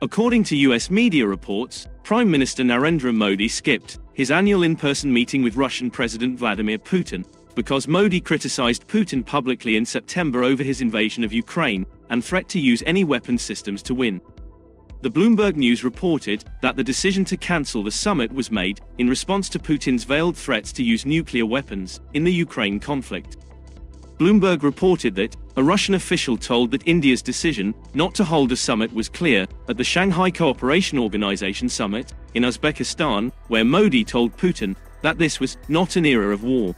According to US media reports, Prime Minister Narendra Modi skipped his annual in-person meeting with Russian President Vladimir Putin because Modi criticized Putin publicly in September over his invasion of Ukraine and threat to use any weapon systems to win. The Bloomberg News reported that the decision to cancel the summit was made in response to Putin's veiled threats to use nuclear weapons in the Ukraine conflict. Bloomberg reported that a Russian official told that India's decision not to hold a summit was clear at the Shanghai Cooperation Organization summit in Uzbekistan, where Modi told Putin that this was not an era of war.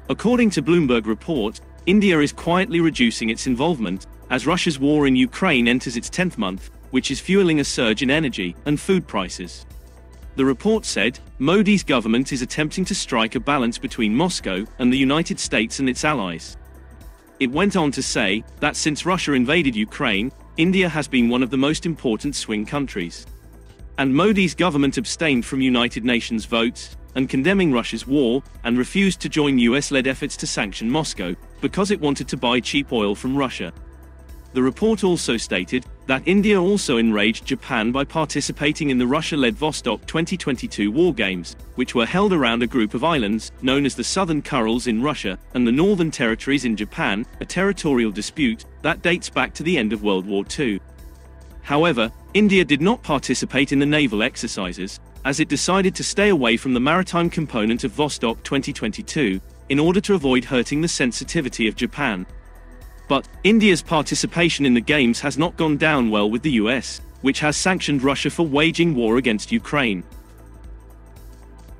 According to Bloomberg report, India is quietly reducing its involvement as Russia's war in Ukraine enters its 10th month, which is fueling a surge in energy and food prices. The report said, Modi's government is attempting to strike a balance between Moscow and the United States and its allies. It went on to say that since Russia invaded Ukraine, India has been one of the most important swing countries. And Modi's government abstained from United Nations votes and condemning Russia's war and refused to join US-led efforts to sanction Moscow because it wanted to buy cheap oil from Russia. The report also stated that India also enraged Japan by participating in the Russia-led Vostok 2022 war games, which were held around a group of islands known as the Southern Kurils in Russia and the Northern Territories in Japan, a territorial dispute that dates back to the end of World War II. However, India did not participate in the naval exercises, as it decided to stay away from the maritime component of Vostok 2022 in order to avoid hurting the sensitivity of Japan. But India's participation in the games has not gone down well with the US, which has sanctioned Russia for waging war against Ukraine.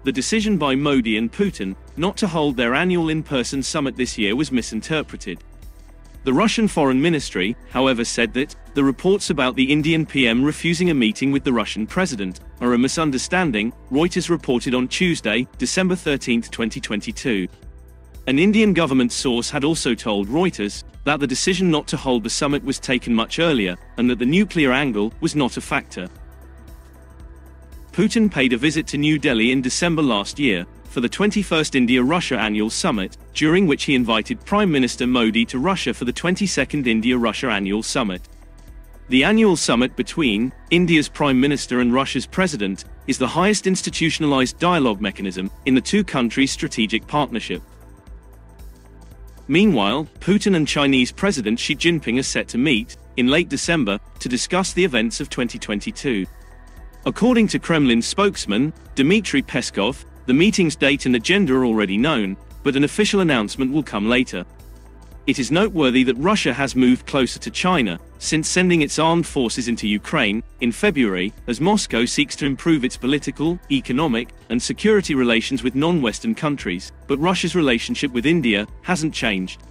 The decision by Modi and Putin not to hold their annual in-person summit this year was misinterpreted. The Russian Foreign Ministry, however, said that the reports about the Indian PM refusing a meeting with the Russian president are a misunderstanding, Reuters reported on Tuesday, December 13, 2022. An Indian government source had also told Reuters that the decision not to hold the summit was taken much earlier, and that the nuclear angle was not a factor. Putin paid a visit to New Delhi in December last year for the 21st India-Russia Annual Summit, during which he invited Prime Minister Modi to Russia for the 22nd India-Russia Annual Summit. The annual summit between India's Prime Minister and Russia's President is the highest institutionalized dialogue mechanism in the two countries' strategic partnership. Meanwhile, Putin and Chinese President Xi Jinping are set to meet in late December to discuss the events of 2022. According to Kremlin spokesman Dmitry Peskov, the meeting's date and agenda are already known, but an official announcement will come later. It is noteworthy that Russia has moved closer to China since sending its armed forces into Ukraine in February, as Moscow seeks to improve its political, economic, and security relations with non-Western countries, but Russia's relationship with India hasn't changed.